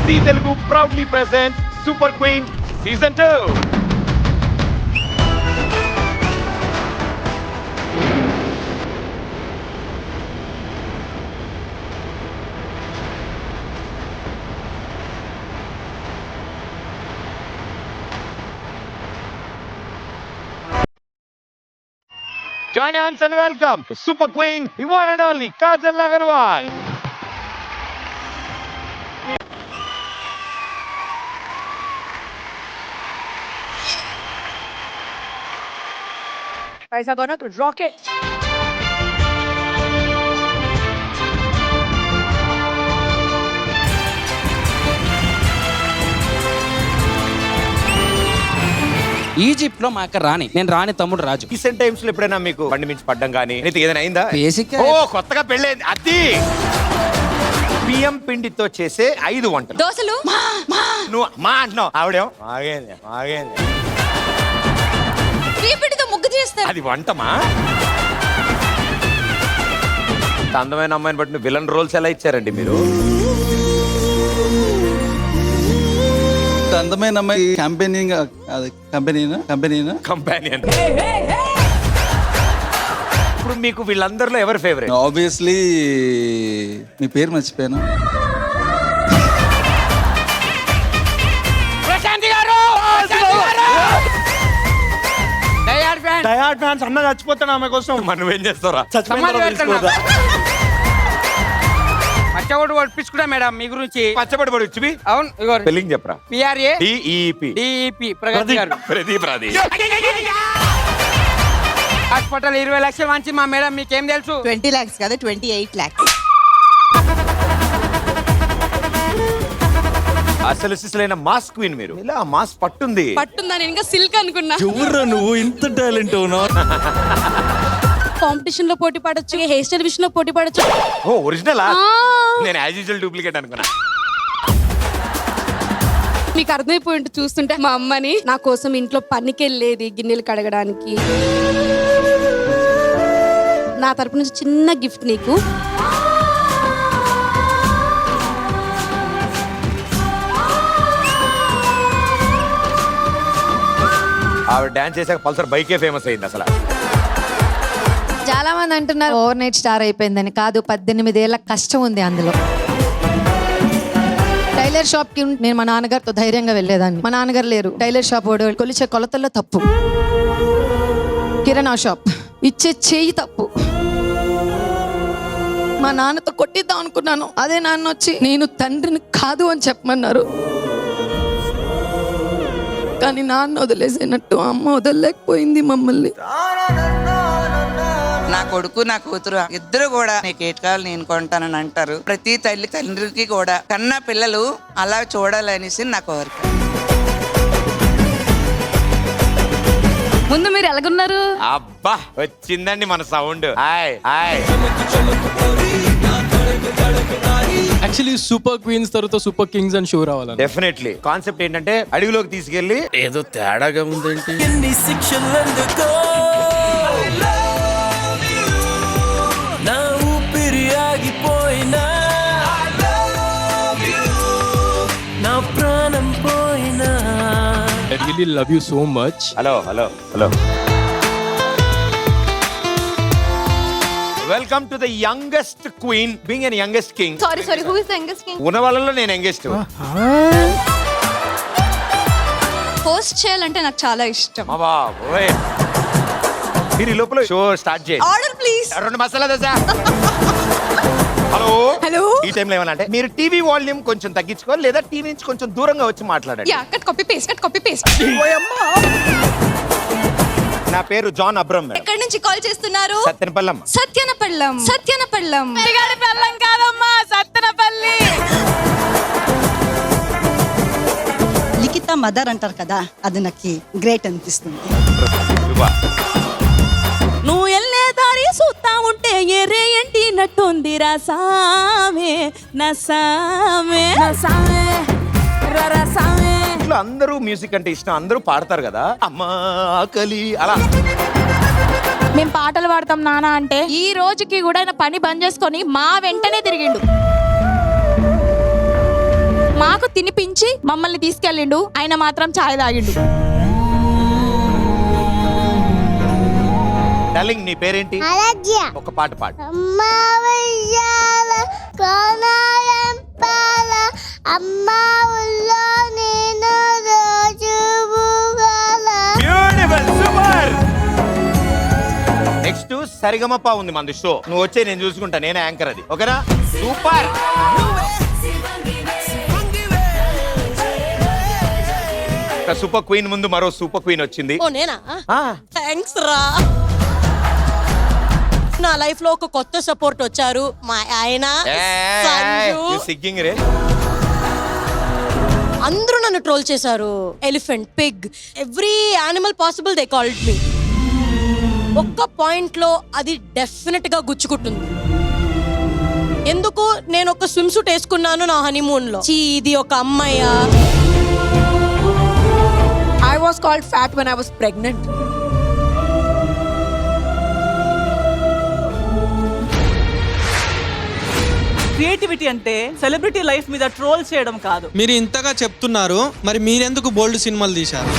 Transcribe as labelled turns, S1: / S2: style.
S1: Zee Telugu proudly presents Super Queen Season 2. Join hands and welcome to Super Queen, the one and only Kajal Agarwal.
S2: पैसा दो ना तो rocket
S3: Egypt లో మా అక్క రాణి, నేను రాణి తమ్ముడు రాజు.
S1: రీసెంట్ టైమ్స్ లో ఎప్పుడైనా మీకు బండి మించి పడ్డం కానీ ఏదైనా అయిందా?
S3: బేసిక్
S1: ఓ కొత్తగా పెళ్ళైంది అది. బియ్యం పిండితో చేసే 5 వంటలు.
S4: దోసలు
S1: నువ్వు మా అంటున్నావు, ఆవిడేం ఆగేంది
S4: పిండితో ముగ్గు చేస్తారు.
S1: అది వంటమా? అందమైన అమ్మాయిని బట్టి విలన్ రోల్స్ ఎలా ఇచ్చారండి మీరు?
S5: అందమైన అమ్మాయి కంపెనీగా
S1: కంపానియన్. ఇప్పుడు మీకు వీళ్ళందరిలో ఎవరు ఫేవరెట్?
S5: ఆబ్వియస్లీ మీ పేరు మర్చిపోయాను.
S6: డయాడ్ ఫ్యాన్స్ అన్న చచ్చిపోతాను ఆమె కోసం.
S1: మనం ఏం చేస్తారా?
S3: పచ్చగొడు ఒప్పించుకున్నా మేడం మీ గురించి.
S1: పచ్చబడి పడి
S3: అవును,
S1: స్పెల్లింగ్ చెప్పరా?
S3: PRA
S1: DEEP
S3: ప్రగతి గారు.
S1: ప్రదీప్ రాది.
S3: హాస్పిటల్ 20 లక్షలు మంచి మా మేడం, మీకేం తెలుసు?
S4: 20 lakhs కదా, 28 lakhs.
S1: అసలు సిసలైన మాస్ క్వీన్ మీరు. ఇలా మాస్ పట్టుంది.
S4: పట్టుందా? నేను ఇంకా సిల్క్ అనుకున్నా.
S5: ఎవరు నువ్వు ఇంత టాలెంట్ ఉన్నావు?
S4: కాంపిటీషన్ లో పోటీ పడొచ్చు, హెయిర్ స్టైల్ విషయంలో పోటీ పడొచ్చు.
S1: ఓ ఒరిజినల్. నేను యాజ్ యూజువల్ డూప్లికేట్ అనుకున్నా.
S4: మీకు అర్థమైపోయి ఉంటుంది చూస్తుంటే. మా అమ్మని నా కోసం ఇంట్లో పనికెళ్ళేది గిన్నెలు కడగడానికి. నా తరపు నుంచి చిన్న గిఫ్ట్ నీకు.
S1: ఆవిడ డాన్స్ చేశాక పల్సర్ బైకే ఫేమస్ అయింది అసలు.
S7: చాలా మంది అంటున్నారు ఓవర్ నైట్ స్టార్ అయిపోయిందని. కాదు, 18 ఏళ్ల కష్టం ఉంది అందులో. టైలర్ షాప్ కి నేను మా నాన్నగారితో ధైర్యంగా వెళ్ళేదాన్ని. మా నాన్నగారు లేరు. టైలర్ షాప్ వాడు కొలిచే కొలతల్లో తప్పు. కిరాణా షాప్ ఇచ్చే చేయి తప్పు. మా నాన్నతో కొట్టిద్దాం అనుకున్నాను. అదే నాన్న వచ్చి నేను తండ్రిని కాదు అని చెప్పమన్నారు. కానీ నాన్న వదిలేసినట్టు అమ్మ వదలలేకపోయింది మమ్మల్ని.
S8: నా కొడుకు నా కూతురు ఇద్దరు కూడా నీకు ఏటి కావాలి నేను కొంటానని అంటారు. ప్రతి తల్లి తండ్రికి కూడా కన్నా పిల్లలు అలా చూడాలనేసి నా కోరిక.
S4: ముందు మీరు ఎలాగున్నారు?
S1: అబ్బా వచ్చిందండి మన సౌండ్.
S6: యాక్చువల్లీ సూపర్ క్వీన్స్ తర్వాత సూపర్ కింగ్స్ అని షో రావాలి.
S1: డెఫినెట్లీ. కాన్సెప్ట్ ఏంటంటే అడవిలోకి తీసుకెళ్లి
S6: ఏదో తేడాగా ఉందేంటి. I really love you so much.
S1: Hello welcome to the youngest queen being an youngest king.
S4: Sorry who is the youngest king?
S1: ఉన్న వాళ్ళలో నేను యంగెస్ట్.
S4: హోస్ట్ చేయాలంటే నాకు చాలా ఇష్టం.
S1: మీరు ఈ లోపల షో స్టార్ట్ చేయండి.
S4: Order please.
S1: 2 masala dosa. Hello. ఈ టైంలో ఏమన్నా అంటే మీరు టీవీ వాల్యూమ్ కొంచెం తగ్గించుకోవాలి, లేదా టీవీ నుంచి కొంచెం దూరంగా వచ్చి మాట్లాడండి.
S4: Yeah, cut copy paste.
S1: నా పేరు జాన్ అబ్రమ్.
S4: ఎక్కడి నుంచి కాల్ చేస్తున్నారు?
S1: సత్యనపల్లం.
S4: సత్యనపల్లం కాదమ్మా, సత్తెనపల్లి.
S9: లిఖిత మదర్ అంటారు కదా, అది నాకు గ్రేట్ అనిపిస్తుంది.
S4: నువ్వు వెళ్ళే దారి చూస్తా ఉంటే ఎరే ఏంటి నట్టుంది రాసామే నసామే
S1: ఇంట్లో అందరూ మ్యూజిక్ అంటే ఇష్టం, అందరూ పాడతారు కదా. అమ్మా ఆకలి అలా.
S10: మేము పాటలు పాడతాం నాన్న అంటే ఈ రోజుకి కూడా ఆయన పని బంద్ చేసుకొని మా వెంటనే తిరిగిండు. మాకు తినిపించి మమ్మల్ని తీసుకెళ్ళిండు, ఆయన మాత్రం ఛాయ్ తాగిండు.
S1: డార్లింగ్ నీ పేరేంటి? ఒక పాట పాడు. Beautiful, super. నెక్స్ట్ సరిగమప ఉంది మనది షో. నువ్వు వచ్చే నేను చూసుకుంటా, నేనే యాంకర్ అది. ఓకేనా? సూపర్. సూపర్ క్వీన్ ముందు మరో సూపర్ క్వీన్ వచ్చింది.
S2: ఓ నేనా? థ్యాంక్స్ రా. నా లైఫ్ లో ఒక కొత్త సపోర్ట్ వచ్చారు, మా ఆయన సంజు.
S1: సిగ్గింగ్ రే.
S2: అందరూ నన్ను ట్రోల్ చేశారు. Elephant, Pig, every animal possible they called me. ఒక్క పాయింట్ లో అది డెఫినెట్ గా గుచ్చుకుంటుంది. ఎందుకు? నేను ఒక స్విమ్ సూట్ వేసుకున్నాను నా హనీమూన్ లో. ఇది ఒక అమ్మాయ్యా.
S10: I was called fat when I was pregnant.
S11: Creativity అంటే సెలబ్రిటీ లైఫ్ మీద ట్రోల్ చేయడం కాదు.
S12: మీరు ఇంతగా చెప్తున్నారు, మరి మీరెందుకు బోల్డ్ సినిమాలు తీశారు?